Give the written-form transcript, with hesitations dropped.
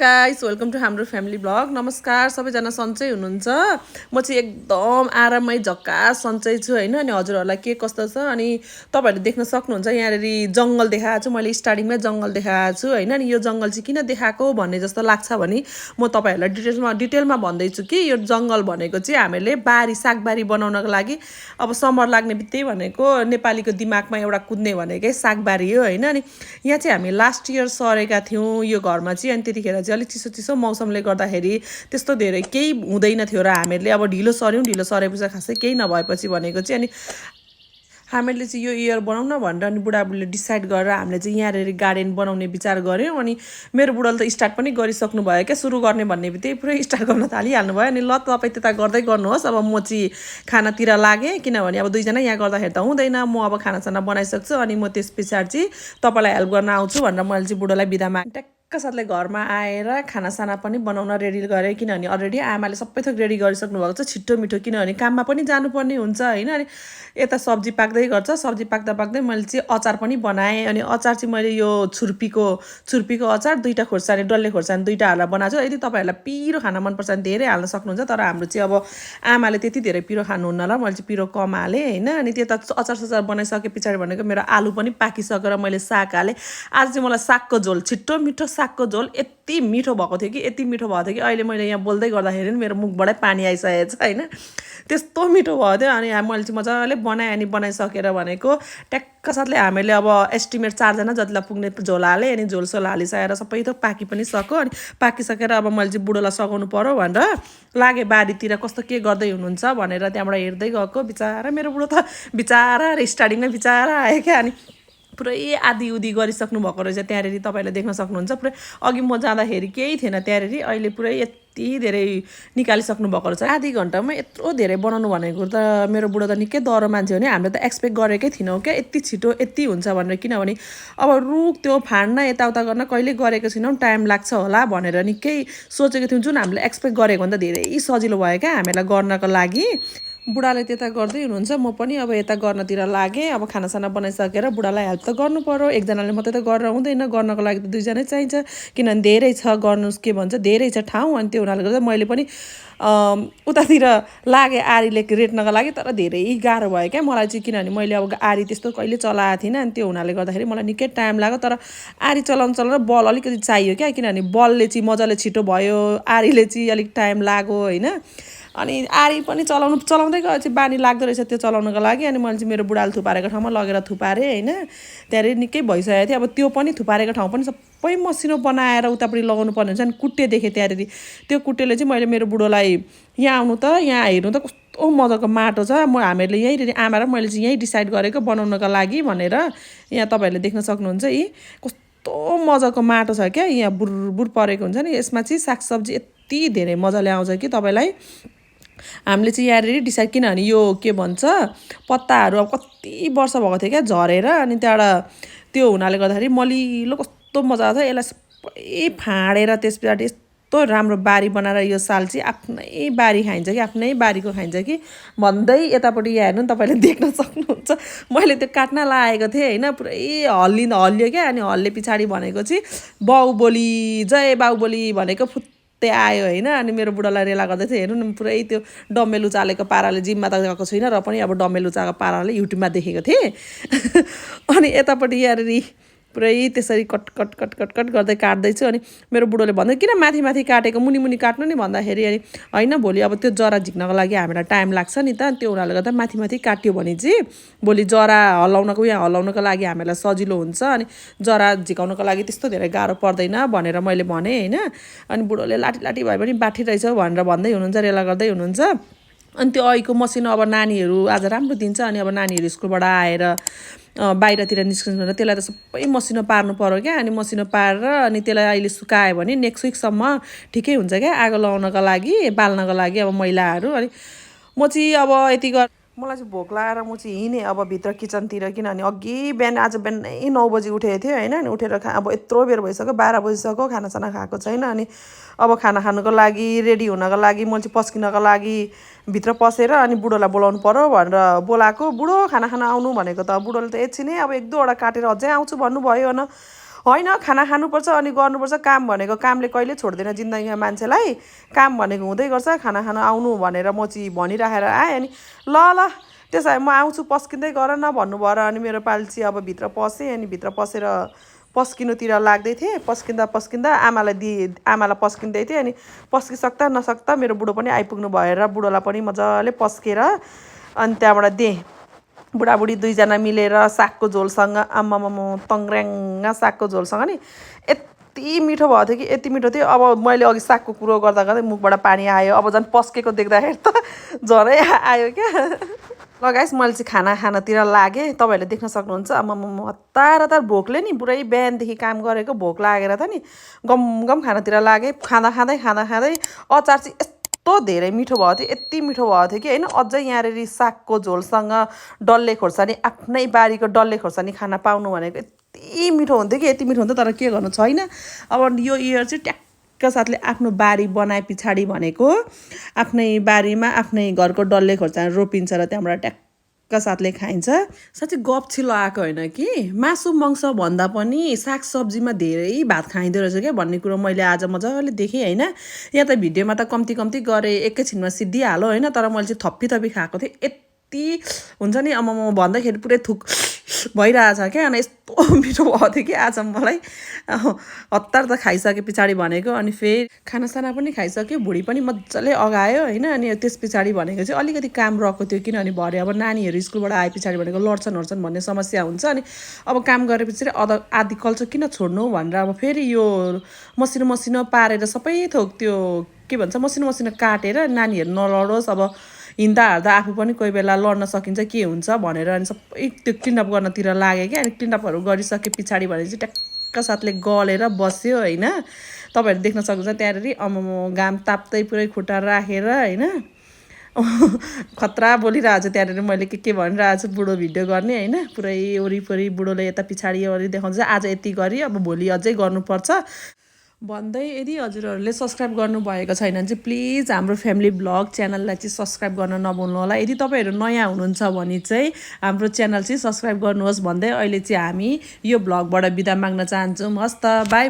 Guys welcome to हाम्रो family blog. नमस्कार, सबैजना सन्चै हुनुहुन्छ? म चाहिँ एकदम आरामै झक्कास सन्चै छु हैन। अनि हजुरहरूलाई के कस्तो छ अनि तपाईहरुले देख्न सक्नुहुन्छ यहाँनेरि जंगल देखाएको छु। मैले स्टार्टिङमै जंगल देखाएको छु हैन। अनि यो जंगल चाहिँ किन देखाएको भन्ने जस्तो लाग्छ भने म तपाईहरुलाई डिटेलमा भन्दैछु कि यो जंगल भनेको चाहिँ हामीले बारी सागबारी बनाउनको लागि अब समर लाग्ने बित्तिकै भनेको नेपालीको दिमागमा एउटा कुद्ने भनेकै सागबारी हो हैन। अनि यहाँ चाहिँ हामी लास्ट इयर सरेका थियौँ यो घरमा चाहिँ। अनि त्यतिखेर चाहिँ अलिक चिसो चिसो मौसमले गर्दाखेरि त्यस्तो धेरै केही हुँदैन थियो र हामीहरूले अब ढिलो सरेपछि खासै केही नभएपछि भनेको चाहिँ अनि हामीले चाहिँ यो इयर बनाउन भनेर अनि बुढाबुढीले डिसाइड गरेर हामीले चाहिँ यहाँनिर गार्डन बनाउने विचार गऱ्यौँ। अनि मेरो बुढाले त स्टार्ट पनि गरिसक्नु भयो क्या, सुरु गर्ने भन्ने बित्तिकै पुरै स्टार्ट गर्न थालिहाल्नु भयो। अनि ल तपाईँ त्यता गर्दै गर्नुहोस्, अब म चाहिँ खानातिर लागेँ, किनभने अब दुईजना यहाँ गर्दाखेरि त हुँदैन। म अब खानासाना बनाइसक्छु अनि म त्यस पछाडि चाहिँ तपाईँलाई हेल्प गर्न आउँछु भनेर मैले चाहिँ बुढालाई बिदा मागेँ। साथले घरमा आएर खानासाना पनि बनाउन रेडी गरेँ, किनभने अलरेडी आमाले सबै थोक रेडी गरिसक्नु भएको छ छिट्टो मिठो, किनभने काममा पनि जानुपर्ने हुन्छ होइन। अनि यता सब्जी पाक्दै गर्छ, सब्जी पाक्दा पाक्दै मैले चाहिँ अचार पनि बनाएँ। अनि अचार चाहिँ मैले यो छुर्पीको अचार दुईवटा खोर्सानी डल्ले खोर्सानी दुईवटा हालेर बनाएको छु। यदि तपाईँहरूलाई पिरो खाना मनपर्छ भने धेरै हाल्न सक्नुहुन्छ, तर हाम्रो चाहिँ अब आमाले त्यति धेरै पिरो खानुहुन्न र मैले चाहिँ पिरो कम हालेँ होइन। अनि त्यता अचार सचार बनाइसके पछाडि भनेको मेरो आलु पनि पाकिसकेर मैले साग हालेँ। आज चाहिँ मलाई सागको झोल, छिट्टो मिठो सागको झोल यति मिठो भएको थियो कि अहिले मैले यहाँ बोल्दै गर्दाखेरि मेरो मुखबाटै पानी आइसकेको छ होइन। त्यस्तो मिठो भयो थियो। अनि मैले चाहिँ मजाले बनाएँ। अनि बनाइसकेर भनेको ट्याक्क साथले हामीले अब एस्टिमेट 4जना जतिलाई पुग्ने झोल हालेँ। अनि झोलसोल हालिसकेर सबै थोक पाकी पनि सक्यो। अनि पाकिसकेर अब मैले चाहिँ बुढोलाई सघाउनु पर्यो भनेर लागेँ बारीतिर कस्तो के गर्दै हुनुहुन्छ भनेर त्यहाँबाट हेर्दै गएको। बिचारा मेरो बुढो त बिचारा स्टार्टिङमै बिचारा आयो क्या। अनि पुरै आधी उधी गरिसक्नु भएको रहेछ त्यहाँनेरि, तपाईँले देख्न सक्नुहुन्छ। पुरै अघि म जाँदाखेरि केही थिएन त्यहाँनेरि, अहिले पुरै यति धेरै निकालिसक्नु भएको रहेछ। आधी घन्टामा यत्रो धेरै बनाउनु भनेको त मेरो बुढो त निकै डह्रो मान्छे हो नि। हामीले त एक्सपेक्ट गरेकै थिएनौँ क्या यति छिटो यति हुन्छ भनेर, किनभने अब रुख त्यो फाड्न यताउता गर्न कहिले गरेको छैनौँ, टाइम लाग्छ होला भनेर निकै सोचेको थियौँ। जुन हामीले एक्सपेक्ट गरेको भन्दा धेरै सजिलो भयो क्या हामीलाई गर्नको लागि। बुढाले त्यता गर्दै हुनुहुन्छ, म पनि अब यता गर्नतिर लागेँ। अब खानासाना बनाइसकेर बुढालाई हेल्प त गर्नु पर्यो, एकजनाले मात्रै त गरेर हुँदैन, गर्नको लागि त दुईजनै चाहिन्छ, किनभने धेरै छ गर्नु के भन्छ धेरै छ ठाउँ। अनि त्यो हुनाले गर्दा मैले पनि उतातिर लागेँ आरीले रेट्नको लागि, तर धेरै गाह्रो भयो क्या मलाई चाहिँ, किनभने मैले अब आरी त्यस्तो कहिले चलाएको थिइनँ। अनि त्यो हुनाले गर्दाखेरि मलाई निकै टाइम लाग्यो। तर आरी चलाउन बल अलिकति चाहियो क्या, किनभने बलले चाहिँ मजाले छिटो भयो, आरीले चाहिँ अलिक टाइम लाग्यो होइन। अनि आरी पनि चलाउँदै गयो चाहिँ बानी लाग्दो रहेछ त्यो चलाउनको लागि। अनि मैले चाहिँ मेरो बुढाले थुपारेको ठाउँमा लगेर थुपारेँ होइन। त्यहाँनिर निकै भइसकेको थियो। अब त्यो पनि थुपारेको ठाउँ पनि सबै मसिनो बनाएर उतापट्टि लगाउनु पर्ने हुन्छ। अनि कुटे देखेँ त्यहाँनिर, त्यो कुटेले चाहिँ मैले मेरो बुढोलाई यहाँ आउनु त यहाँ हेर्नु त कस्तो मजाको माटो छ, हामीहरूले यहीँनिर आमा र मैले चाहिँ यहीँ डिसाइड गरेको बनाउनको लागि भनेर। यहाँ तपाईँहरूले देख्न सक्नुहुन्छ यी कस्तो मजाको माटो छ क्या, यहाँ बुर परेको हुन्छ नि। यसमा चाहिँ सागसब्जी यति धेरै मजाले आउँछ कि तपाईँलाई हामीले चाहिँ यहाँनिर डिसाइड, किनभने यो के भन्छ पत्ताहरू अब कति वर्ष भएको थियो क्या झरेर। अनि त्यहाँबाट त्यो हुनाले गर्दाखेरि मलिलो कस्तो मजा आउँछ। यसलाई सबै फाँडेर त्यस पछाडि यस्तो राम्रो बारी बनाएर यो साल चाहिँ आफ्नै बारी खाइन्छ कि आफ्नै बारीको खाइन्छ कि भन्दै यतापट्टि यहाँ हेर्नु नि तपाईँले देख्न सक्नुहुन्छ। मैले त्यो काट्न लागेको थिएँ होइन, पुरै हल्लियो क्या। अनि हल्ले पछाडि भनेको चाहिँ बाहुबली जय बाहुबली भनेको आयो होइन। अनि मेरो बुढालाई रेला गर्दै थियो, हेर्नु न पुरै त्यो डम्बेल उचालेको पाराले, जिममा त गएको छुइनँ र पनि अब डम्बेल उचाएको पाराले युट्युबमा देखेको थिएँ। अनि यतापट्टि यहाँनिर पुरै त्यसरी कट गर्दै काट्दैछु। अनि मेरो बुढोले भन्दै किन माथि माथि काटेको, मुनि काट्नु नि भन्दाखेरि अनि होइन भोलि अब त्यो जरा झिक्नको लागि हामीलाई टाइम लाग्छ नि त, त्यो हुनाले गर्दा माथि माथि काट्यो भने चाहिँ भोलि जरा हल्लाउनको लागि हामीलाई सजिलो हुन्छ। अनि जरा झिकाउनको लागि त्यस्तो धेरै गाह्रो पर्दैन भनेर मैले भनेँ होइन। अनि बुढोले लाठी भए पनि बाठिरहेछ भनेर भन्दै हुनुहुन्छ, रेला गर्दै हुनुहुन्छ। अनि त्यो अहिलेको मसिनो अब नानीहरू आज राम्रो दिन्छ। अनि अब नानीहरू स्कुलबाट आएर बाहिरतिर निस्किन्छ, त्यसलाई त सबै मसिनो पार्नु पर्यो क्या। अनि मसिनो पारेर अनि त्यसलाई अहिले सुकायो भने नेक्स्ट विकसम्म ठिकै हुन्छ क्या आगो लगाउनको लागि, बाल्नको लागि अब मैलाहरू। अनि म चाहिँ अब यति मलाई चाहिँ भोक लागेर म चाहिँ हिँडेँ अब भित्र किचनतिर, किनभने अघि आज बिहानै 9 बजी उठेको थियो होइन। अनि उठेर अब यत्रो बेर भइसक्यो 12 बजिसक्यो, खानासाना खाएको छैन। अनि अब खाना खानुको लागि रेडी हुनको लागि म चाहिँ पस्किनको लागि भित्र पसेर अनि बुढोलाई बोलाउनु पर्यो भनेर बोलाएको। बुढो खाना खान आउनु भनेको त बुढोले त एकछिनै अब 1-2 वटा काटेर अझै आउँछु भन्नुभयो न। होइन खाना खानुपर्छ अनि गर्नुपर्छ काम भनेको कामले कहिले छोड्दैन जिन्दगीमा मान्छेलाई काम भनेको हुँदै गर्छ खाना खान आउनु भनेर म चाहिँ भनिराखेर आएँ अनि ल त्यसो भए म आउँछु पस्किँदै गर न भन्नुभएर अनि मेरो पाल्ची अब भित्र पसेँ अनि भित्र पसेर पस्किनुतिर लाग्दै थिएँ पस्किँदा आमालाई पस्किँदै थिएँ अनि पस्किसक्दा नसक्दा मेरो बुढो पनि आइपुग्नु भएर बुढोलाई पनि मजाले पस्केर अनि त्यहाँबाट दिएँ बुढाबुढी दुईजना मिलेर सागको झोलसँग आम्मामाम तङ्ग्र्याङ सागको झोलसँग नि यति मिठो भएको थियो कि यति मिठो थियो अब मैले अघि सागको कुरो गर्दा गर्दै मुखबाट पानी आयो अब झन् पस्केको देख्दाखेरि त झनै आयो क्या ल गाइस मैले चाहिँ खाना खानातिर लागेँ तपाईँहरूले देख्न सक्नुहुन्छ आम्मामाम हतार भोकले नि पुरै बिहानदेखि काम गरेको भोक लागेर त नि गम खानातिर लागेँ खाँदै अचार चाहिँ यस्तो धेरै मिठो भएको थियो यति मिठो भएको थियो कि होइन अझै यहाँनिर सागको झोलसँग डल्ले खोर्सानी आफ्नै बारीको डल्ले खोर्सानी खाना पाउनु भनेको यति मिठो हुन्थ्यो कि यति मिठो हुन्थ्यो तर के गर्नु छैन अब यो इयर चाहिँ ट्याक्क साथले आफ्नो बारी बनाए पछाडि भनेको आफ्नै बारीमा आफ्नै घरको डल्ले खोर्सानी रोपिन्छ र त्यहाँबाट ट्याक्क साथले खाइन्छ साँच्चै गफ छिलो आएको होइन कि मासु मांस भन्दा पनि सागसब्जीमा धेरै भात खाइँदो रहेछ क्या भन्ने कुरो मैले आज मजाले देखेँ होइन यहाँ त भिडियोमा त कम्ती गरेँ एकैछिनमा सिद्धिहाल्यो होइन तर मैले चाहिँ थप्पी खाएको थिएँ यति हुन्छ नि अब म भन्दाखेरि पुरै थुक भइरहेछ क्या अनि यस्तो मिठो भएको थियो कि आज मलाई हतार त खाइसके पछाडि भनेको अनि फेरि खानासाना पनि खाइसक्यो भुँडी पनि मजाले अगायो होइन अनि त्यस पछाडि भनेको चाहिँ अलिकति काम रहेको थियो किनभने भरे अब नानीहरू स्कुलबाट आए पछाडि भनेको लड्छन् भन्ने समस्या हुन्छ अनि अब काम गरेपछि आधी कल्चर किन छोड्नु भनेर अब फेरि यो मसिनो पारेर सबै थोक त्यो के भन्छ मसिनो काटेर नानीहरू नलडोस् अब हिँड्दा हार्दा आफू पनि कोही बेला लड्न सकिन्छ के हुन्छ भनेर अनि सबै त्यो क्लिनअप गर्नतिर लाग्यो क्या अनि क्लिनअपहरू गरिसके पछाडि भने चाहिँ ट्याक्क साथले गलेर बस्यो होइन तपाईँहरू देख्न सक्नुहुन्छ त्यहाँनिर घाम ताप्दै पुरै खुट्टा राखेर होइन खतरा बोलिरहेको छु त्यहाँनिर मैले के भनिरहेको छु बुढो भिडियो गर्ने होइन पुरै वरिपरि बुढोले यता पछाडि देखाउँछ आज यति गरी अब भोलि अझै गर्नुपर्छ भन्दै यदि हजुरहरूले सब्सक्राइब गर्नुभएको छैन भने चाहिँ प्लिज हाम्रो फ्यामिली ब्लग च्यानललाई चाहिँ सब्सक्राइब गर्न नभुल्नु होला यदि तपाईँहरू नयाँ हुनुहुन्छ भने चाहिँ हाम्रो च्यानल चाहिँ सब्सक्राइब गर्नुहोस् भन्दै अहिले चाहिँ हामी यो ब्लगबाट बिदा माग्न चाहन्छौँ हस् त बाई